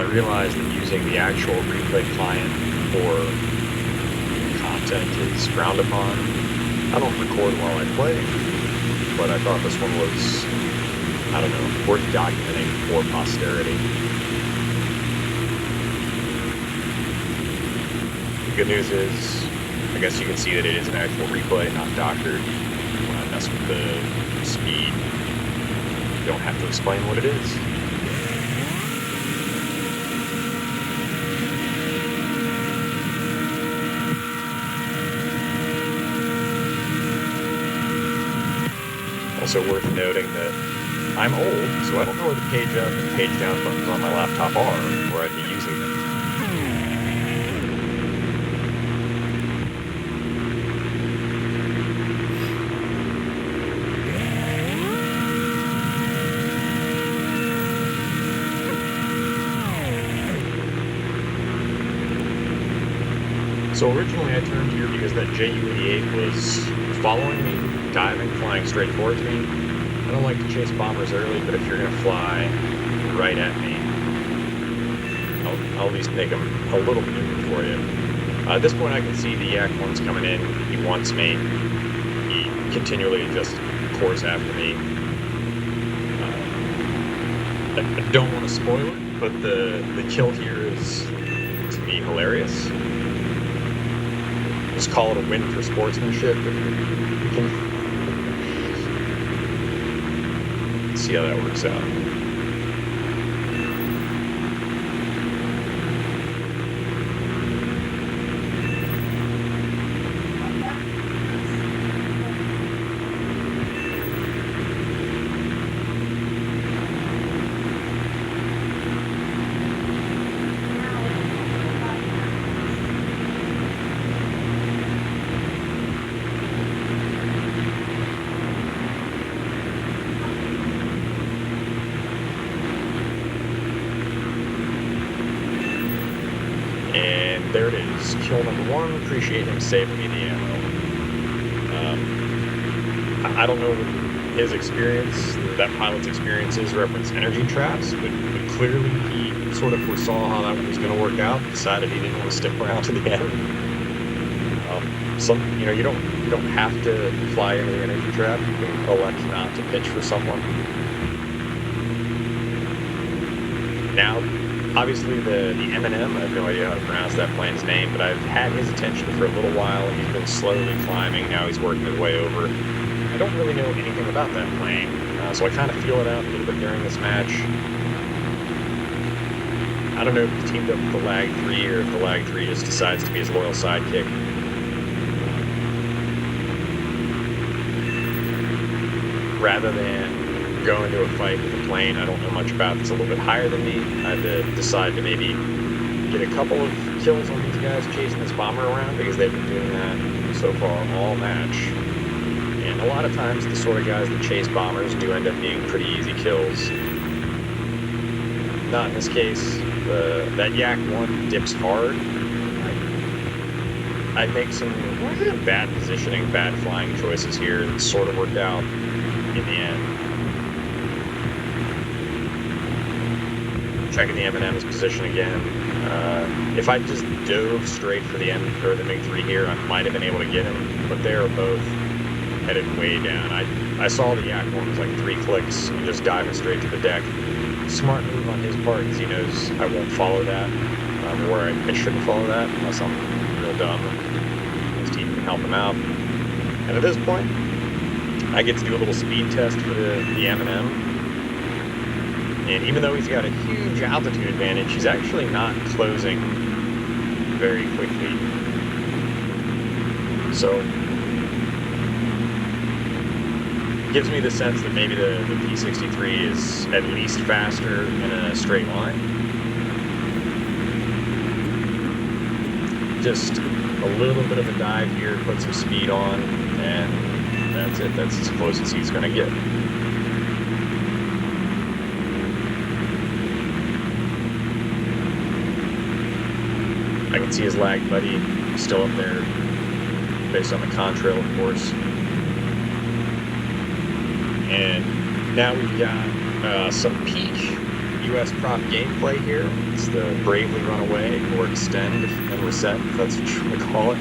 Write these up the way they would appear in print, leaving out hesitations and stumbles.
realized that using the actual replay client for content is frowned upon. I don't record while I play, but I thought this one was, I don't know, worth documenting for posterity. The good news is, I guess you can see that it is an actual replay, not doctored. When I mess with the speed, you don't have to explain what it is. Also worth noting that I'm old, so I don't know where the page up and page down buttons on my laptop are, where I'd be using them. So originally I turned here because that Ju-88 was following me, diving, flying straight towards me. I don't like to chase bombers early, but if you're going to fly right at me, I'll at least make them a little maneuver for you. At this point I can see the Yak-1's coming in. He wants me. He continually just course after me. I don't want to spoil it, but the kill here is, to me, hilarious. Just call it a win for sportsmanship. We can see how that works out. And there it is, kill number one. Appreciate him saving me the ammo. I don't know what his experience, that pilot's experiences, reference energy traps, but clearly he sort of foresaw how that one was going to work out. Decided he didn't want to stick around to the end. You don't have to fly into the energy trap. You can elect not to pitch for someone. Now, obviously, the M&M, I have no idea how to pronounce that plane's name, but I've had his attention for a little while. He's been slowly climbing. Now he's working his way over. I don't really know anything about that plane, so I kind of feel it out a little bit during this match. I don't know if he's teamed up with the Lag 3 or if the Lag 3 just decides to be his loyal sidekick. Rather than go into a fight with a plane I don't know much about that's a little bit higher than me, I had to decide to maybe get a couple of kills on these guys chasing this bomber around, because they've been doing that so far all match. And a lot of times the sort of guys that chase bombers do end up being pretty easy kills. Not in this case. That Yak-1 dips hard. I make some bad positioning, bad flying choices here that sort of worked out in the end. Checking the M&M's position again. If I just dove straight for the MiG-3 here, I might have been able to get him, but they are both headed way down. I saw the Yak-1 was like 3 clicks and just diving straight to the deck. Smart move on his part, because he knows I won't follow that, or I shouldn't follow that unless I'm real dumb. His team can help him out. And at this point, I get to do a little speed test for the M&M. And even though he's got a huge altitude advantage, he's actually not closing very quickly. So it gives me the sense that maybe the P-63 is at least faster in a straight line. Just a little bit of a dive here, put some speed on, and that's it. That's as close as he's going to get. I can see his lag buddy still up there, based on the contrail, of course. And now we've got some peak US prop gameplay here. It's the bravely run away or extend and reset, if that's what you want to call it.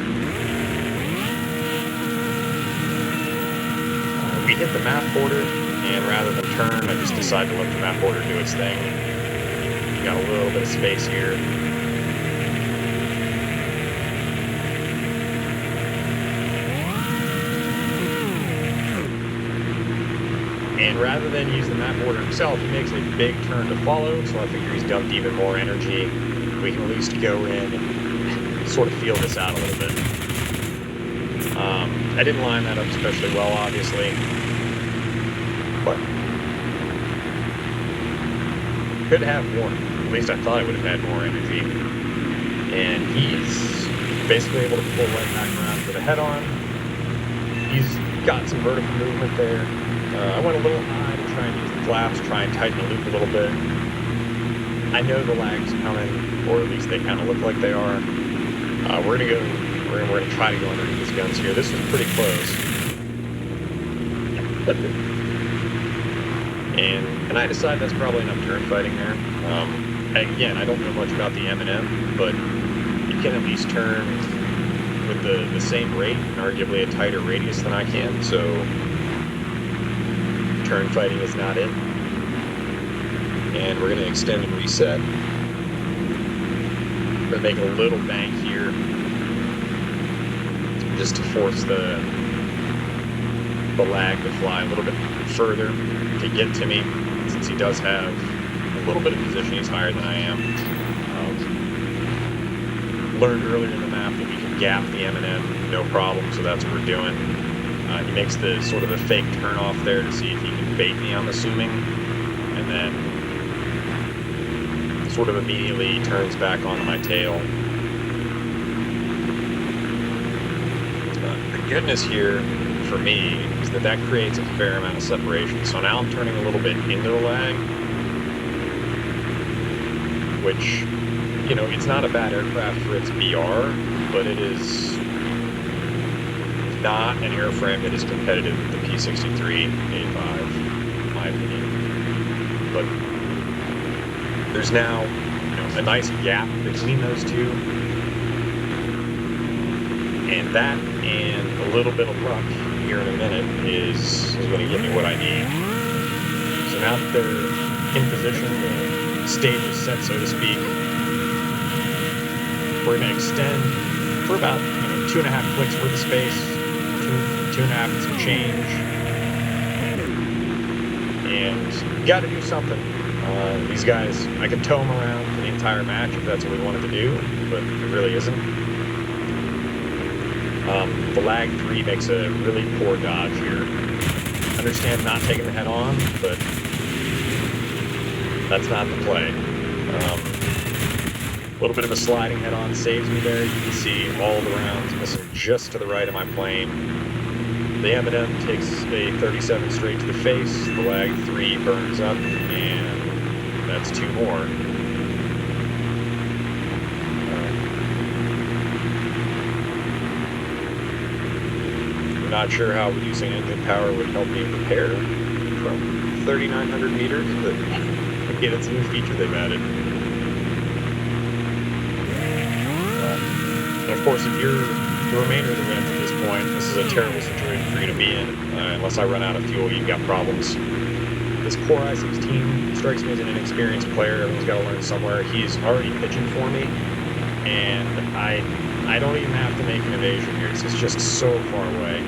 We hit the map border, and rather than turn, I just decided to let the map border do its thing. Got a little bit of space here. And rather than use the map border himself, he makes a big turn to follow, so I figure he's dumped even more energy. We can at least go in and sort of feel this out a little bit. I didn't line that up especially well, obviously, but could have more. At least I thought I would have had more energy. And he's basically able to pull right back around for the head-on. He's got some vertical movement there. I went a little high to try and use the flaps, try and tighten the loop a little bit. I know the lag's coming, or at least they kind of look like they are. We're gonna try to go underneath these guns here. This was pretty close. And I decide that's probably enough turn fighting there. Again, I don't know much about the M&M, but you can at least turn with the same rate, and arguably a tighter radius than I can, so turn fighting is not it. And we're going to extend and reset. We're going to make a little bank here, just to force the lag to fly a little bit further to get to me, since he does have a little bit of position. He's higher than I am. Learned earlier in the map that we can gap the M&M, no problem, so that's what we're doing. He makes the sort of a fake turn off there to see if he can bait me, I'm assuming, and then sort of immediately turns back onto my tail. The goodness here for me is that creates a fair amount of separation. So now I'm turning a little bit into the lag, which, you know, it's not a bad aircraft for its BR, but it is not an airframe that is competitive with the P-63A-5, in my opinion. But there's now, you know, a nice gap between those two, and that and a little bit of luck here in a minute is going to give me what I need. So now that they're in position, the stage is set, so to speak, we're going to extend for about 2.5 clicks worth of space, 2.5 and some change, and you got to do something. These guys, I could tow them around for the entire match if that's what we wanted to do, but it really isn't. The lag 3 makes a really poor dodge here. Understand not taking the head on, but that's not the play. A little bit of a sliding head on saves me there. You can see all the rounds missing just to the right of my plane. The M&M takes a 37 straight to the face. The lag 3 burns up, and that's 2 more. I'm not sure how reducing engine power would help me prepare from 3,900 meters, but again, it's a new feature they've added. And of course, if you're the remainder of the Reds at this point, this is a terrible situation for you to be in. Unless I run out of fuel, you've got problems. This Core I-16 strikes me as an inexperienced player. Everyone's got to learn somewhere. He's already pitching for me, and I don't even have to make an evasion here. It's just so far away.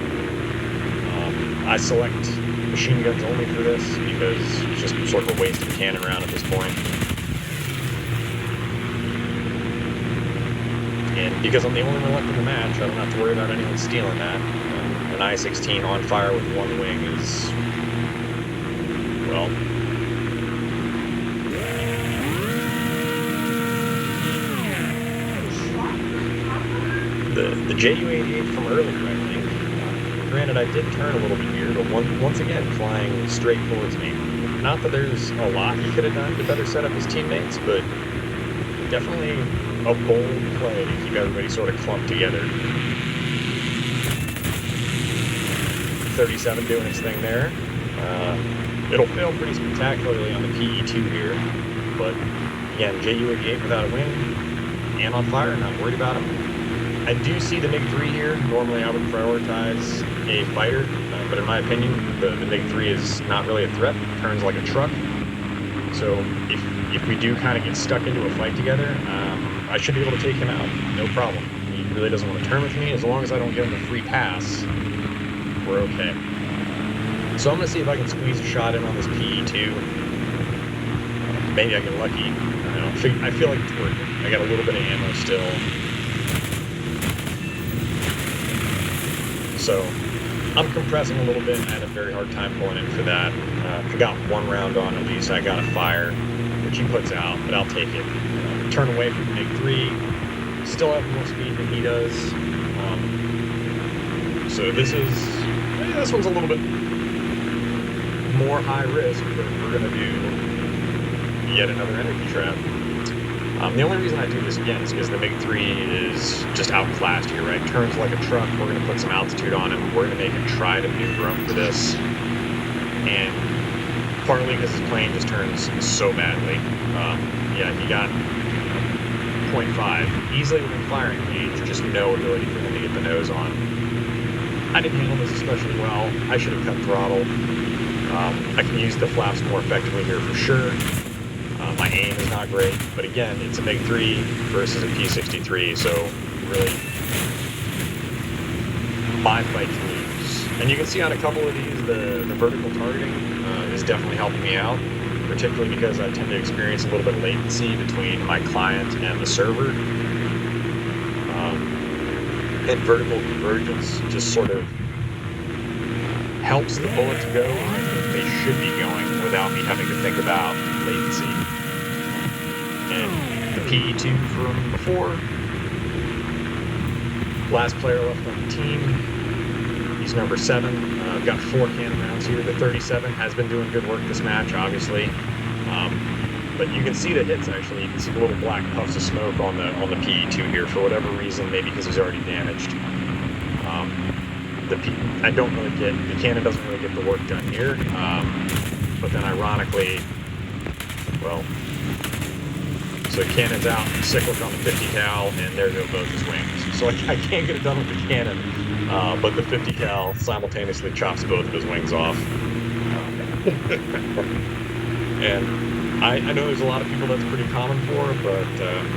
I select machine guns only for this because it's just sort of a waste of a cannon round at this point. And because I'm the only one left in the match, I don't have to worry about anyone stealing that. An I-16 on fire with one wing is, well, the Ju-88 from earlier, I think. Granted, I did turn a little bit here, but once again, flying straight towards me. Not that there's a lot he could have done to better set up his teammates, but definitely a bold play to keep everybody sort of clumped together. 37 doing its thing there. It'll fail pretty spectacularly on the PE2 here. But again, JU-88 without a wing and on fire, not worried about him. I do see the MiG-3 here. Normally I would prioritize a fighter, but in my opinion, the MiG-3 is not really a threat. It turns like a truck. So if we do kind of get stuck into a fight together, I should be able to take him out, no problem. He really doesn't want to turn with me. As long as I don't give him a free pass, we're okay. So I'm going to see if I can squeeze a shot in on this PE2. Maybe I get lucky. I feel like it's working. I got a little bit of ammo still. So I'm compressing a little bit. I had a very hard time pulling in for that. I got one round on at least. I got a fire, which he puts out, but I'll take it. Turn away from the MiG-3. Still have more speed than he does. So this one's a little bit more high risk, but we're going to do yet another energy trap. The only reason I do this again is because the MiG-3 is just outclassed here, right? Turns like a truck. We're going to put some altitude on him. We're going to make him try to maneuver up for this. And partly because his plane just turns so badly. Yeah, he got 0.5. Easily within firing range, just no ability for him to get the nose on. I didn't handle this especially well. I should have cut throttle. I can use the flaps more effectively here for sure. My aim is not great, but again, it's a MiG-3 versus a P-63, so really my fight to lose. And you can see on a couple of these, the vertical targeting is definitely helping me out, particularly because I tend to experience a little bit of latency between my client and the server. And vertical convergence just sort of helps the bullets go where I think they should be going without me having to think about latency. And the PE2 from before, last player left on the team, he's number 7. I've got 4 cannon rounds here. The 37 has been doing good work this match, obviously. But you can see the hits, actually. You can see the little black puffs of smoke on the PE2 here for whatever reason, maybe because he's already damaged. I don't really get, the cannon doesn't really get the work done here. But then ironically, well, so the cannon's out, cyclic on the 50 cal, and there go both his wings. So I can't get it done with the cannon, but the 50 cal simultaneously chops both of his wings off. And I know there's a lot of people that's pretty common for, but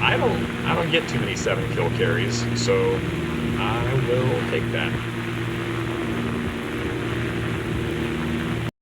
I don't get too many 7 kill carries, so I will take that.